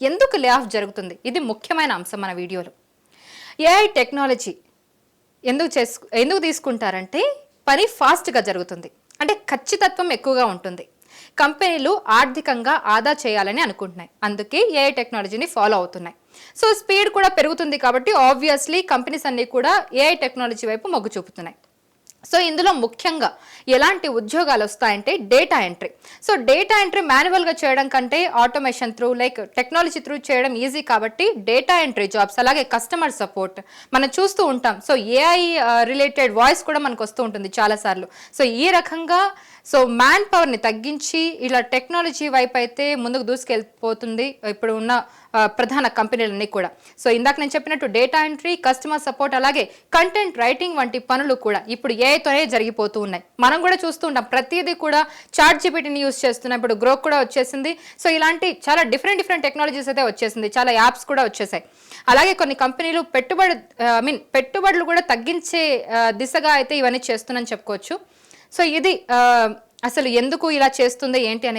ఎందుకు lay off జరుగుతుంది? ఇది ముఖ్యమైన అంశం మన వీడియోలో. ఏఐ టెక్నాలజీ ఎందుకు తీసుకుంటారంటే పని ఫాస్ట్గా జరుగుతుంది, అంటే ఖచ్చితత్వం ఎక్కువగా ఉంటుంది. కంపెనీలు ఆర్థికంగా ఆదా చేయాలని అనుకుంటున్నాయి, అందుకే ఏఐ టెక్నాలజీని ఫాలో అవుతున్నాయి. సో స్పీడ్ కూడా పెరుగుతుంది కాబట్టి ఆబ్వియస్లీ కంపెనీస్ అన్నీ కూడా ఏఐ టెక్నాలజీ వైపు మొగ్గు చూపుతున్నాయి. సో ఇందులో ముఖ్యంగా ఎలాంటి ఉద్యోగాలు వస్తాయంటే data entry. So data entry మాన్యువల్గా చేయడం కంటే automation through like technology through చేయడం ఈజీ కాబట్టి డేటా ఎంట్రీ జాబ్స్, అలాగే కస్టమర్ సపోర్ట్ మనం చూస్తూ ఉంటాం. సో ఏఐ రిలేటెడ్ వాయిస్ కూడా మనకు వస్తూ ఉంటుంది చాలాసార్లు. సో ఈ రకంగా మ్యాన్ పవర్ని తగ్గించి ఇలా టెక్నాలజీ వైపు అయితే ముందుకు దూసుకెళ్ళిపోతుంది ఇప్పుడు ఉన్న ప్రధాన కంపెనీలన్నీ కూడా. సో ఇందాక నేను చెప్పినట్టు డేటా ఎంట్రీ, కస్టమర్ సపోర్ట్, అలాగే కంటెంట్ రైటింగ్ వంటి పనులు కూడా ఇప్పుడు ఏఐతోనే జరిగిపోతూ ఉన్నాయి. మనం కూడా చూస్తూ ఉంటాం, ప్రతిదీ కూడా చాట్ జీపీటీని యూజ్ చేస్తున్నాం. ఇప్పుడు గ్రోక్ కూడా వచ్చేసింది. సో ఇలాంటి చాలా డిఫరెంట్ టెక్నాలజీస్ అయితే వచ్చేసింది, చాలా యాప్స్ కూడా వచ్చేసాయి. అలాగే కొన్ని కంపెనీలు పెట్టుబడులు కూడా తగ్గించే దిశగా అయితే ఇవన్నీ చేస్తున్నాయని చెప్పుకోవచ్చు. సో ఇది అసలు ఎందుకు ఇలా చేస్తుంది ఏంటి అనేది